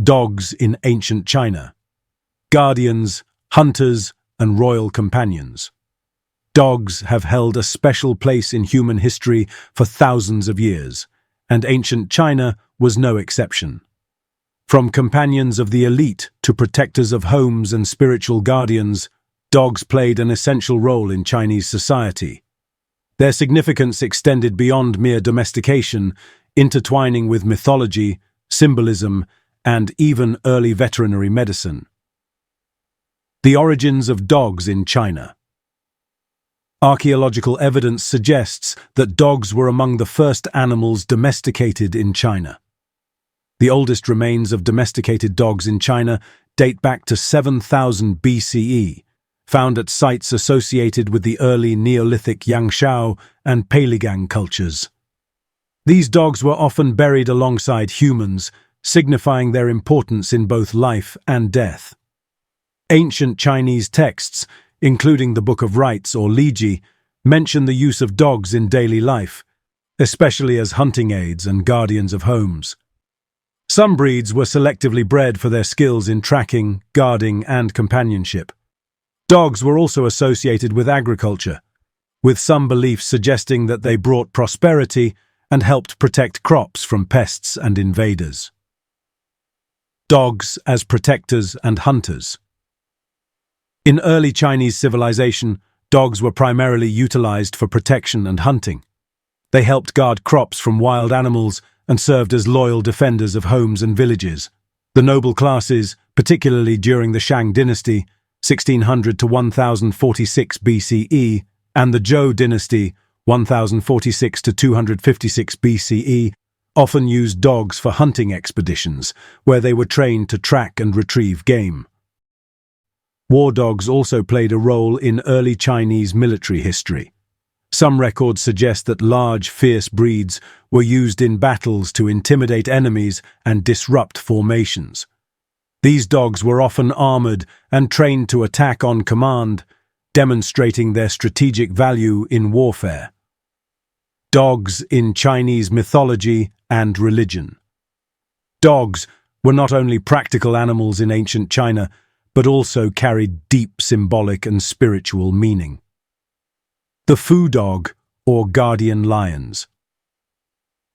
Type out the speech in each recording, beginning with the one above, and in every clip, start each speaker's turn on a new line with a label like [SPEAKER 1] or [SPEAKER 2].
[SPEAKER 1] Dogs in ancient China. Guardians, hunters, and royal companions. Dogs have held a special place in human history for thousands of years, and ancient China was no exception. From companions of the elite to protectors of homes and spiritual guardians, dogs played an essential role in Chinese society. Their significance extended beyond mere domestication, intertwining with mythology, symbolism, and even early veterinary medicine. The origins of dogs in China. Archaeological evidence suggests that dogs were among the first animals domesticated in China. The oldest remains of domesticated dogs in China date back to 7000 BCE, found at sites associated with the early Neolithic Yangshan and Peigang cultures. These dogs were often buried alongside humans, signifying their importance in both life and death. Ancient Chinese texts, including the Book of Rites or Liji, mention the use of dogs in daily life, especially as hunting aids and guardians of homes. Some breeds were selectively bred for their skills in tracking, guarding, and companionship. Dogs were also associated with agriculture, with some beliefs suggesting that they brought prosperity and helped protect crops from pests and invaders. Dogs as protectors and hunters. In early Chinese civilization, dogs were primarily utilized for protection and hunting. They helped guard crops from wild animals and served as loyal defenders of homes and villages. The noble classes, particularly during the Shang dynasty, 1600 to 1046 BCE, and the Zhou dynasty, 1046 to 256 BCE, often used dogs for hunting expeditions, where they were trained to track and retrieve game. War dogs also played a role in early Chinese military history. Some records suggest that large, fierce breeds were used in battles to intimidate enemies and disrupt formations. These dogs were often armored and trained to attack on command, demonstrating their strategic value in warfare. Dogs in Chinese mythology and religion. Dogs were not only practical animals in ancient China, but also carried deep symbolic and spiritual meaning. The Fu dog, or guardian lions.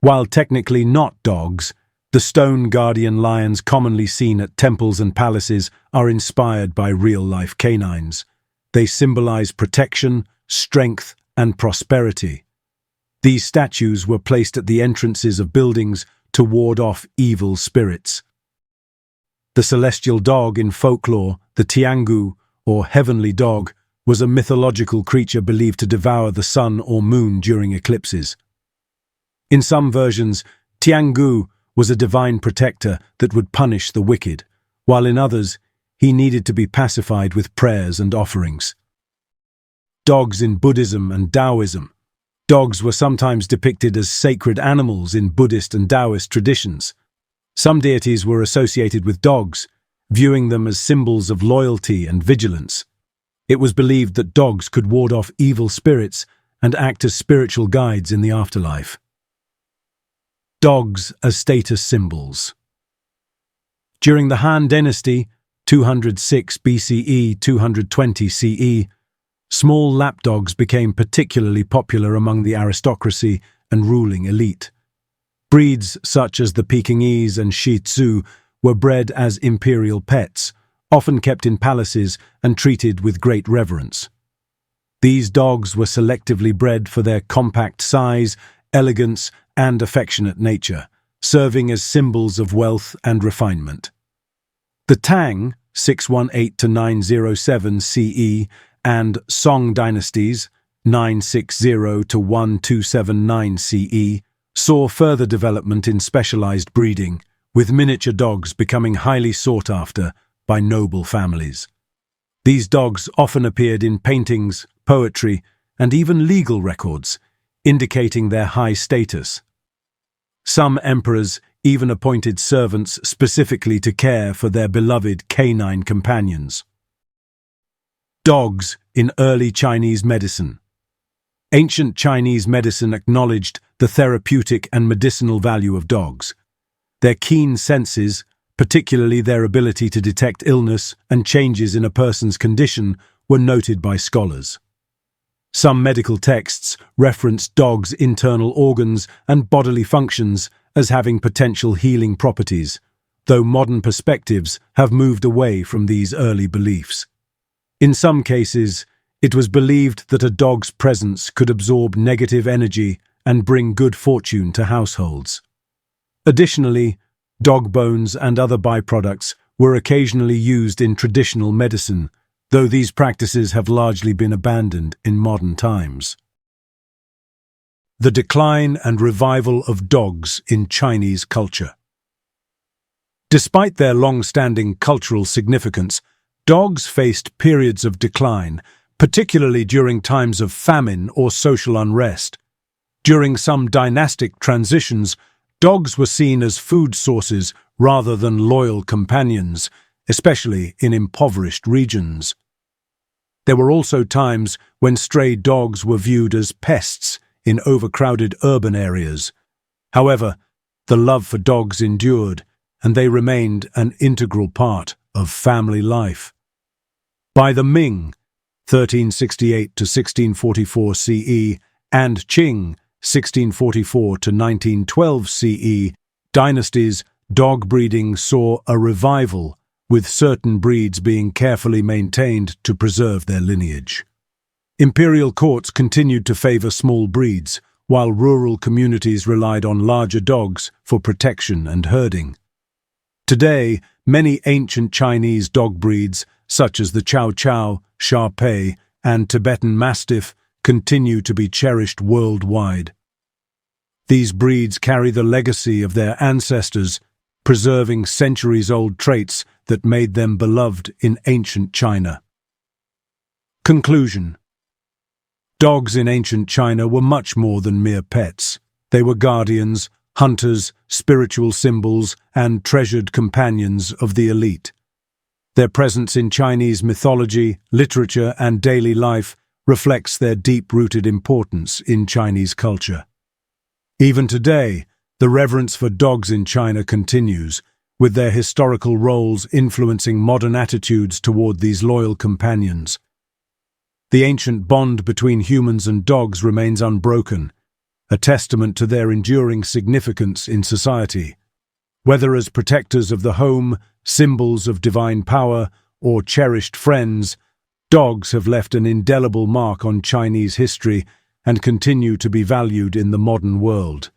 [SPEAKER 1] While technically not dogs, the stone guardian lions commonly seen at temples and palaces are inspired by real-life canines. They symbolize protection, strength, and prosperity. These statues were placed at the entrances of buildings to ward off evil spirits. The celestial dog in folklore, the Tiangu, or heavenly dog, was a mythological creature believed to devour the sun or moon during eclipses. In some versions, Tiangu was a divine protector that would punish the wicked, while in others, he needed to be pacified with prayers and offerings. Dogs in Buddhism and Taoism. Dogs were sometimes depicted as sacred animals in Buddhist and Taoist traditions. Some deities were associated with dogs, viewing them as symbols of loyalty and vigilance. It was believed that dogs could ward off evil spirits and act as spiritual guides in the afterlife. Dogs as status symbols. During the Han Dynasty, 206 BCE, 220 CE, small lapdogs became particularly popular among the aristocracy and ruling elite. Breeds such as the Pekingese and Shih Tzu were bred as imperial pets, often kept in palaces and treated with great reverence. These dogs were selectively bred for their compact size, elegance, and affectionate nature, serving as symbols of wealth and refinement. The Tang, 618 to 907 CE, and Song dynasties, 960 to 1279 CE, saw further development in specialized breeding, with miniature dogs becoming highly sought after by noble families. These dogs often appeared in paintings, poetry, and even legal records, indicating their high status. Some emperors even appointed servants specifically to care for their beloved canine companions. Dogs in early Chinese medicine. Ancient Chinese medicine acknowledged the therapeutic and medicinal value of dogs. Their keen senses, particularly their ability to detect illness and changes in a person's condition, were noted by scholars. Some medical texts reference dogs' internal organs and bodily functions as having potential healing properties, though modern perspectives have moved away from these early beliefs. In some cases, it was believed that a dog's presence could absorb negative energy and bring good fortune to households. Additionally, dog bones and other byproducts were occasionally used in traditional medicine, though these practices have largely been abandoned in modern times. The decline and revival of dogs in Chinese culture. Despite their long-standing cultural significance, dogs faced periods of decline, particularly during times of famine or social unrest. During some dynastic transitions, dogs were seen as food sources rather than loyal companions, especially in impoverished regions. There were also times when stray dogs were viewed as pests in overcrowded urban areas. However, the love for dogs endured, and they remained an integral part of family life. By the Ming, 1368 to 1644 CE, and Qing, 1644 to 1912 CE, dynasties, dog breeding saw a revival, with certain breeds being carefully maintained to preserve their lineage. Imperial courts continued to favor small breeds, while rural communities relied on larger dogs for protection and herding. Today, many ancient Chinese dog breeds, such as the Chow Chow, Shar Pei, and Tibetan Mastiff, continue to be cherished worldwide. These breeds carry the legacy of their ancestors, preserving centuries-old traits that made them beloved in ancient China. Conclusion. Dogs in ancient China were much more than mere pets. They were guardians, hunters, spiritual symbols, and treasured companions of the elite. Their presence in Chinese mythology, literature, and daily life reflects their deep-rooted importance in Chinese culture. Even today, the reverence for dogs in China continues, with their historical roles influencing modern attitudes toward these loyal companions. The ancient bond between humans and dogs remains unbroken, a testament to their enduring significance in society. Whether as protectors of the home, symbols of divine power, or cherished friends, dogs have left an indelible mark on Chinese history and continue to be valued in the modern world.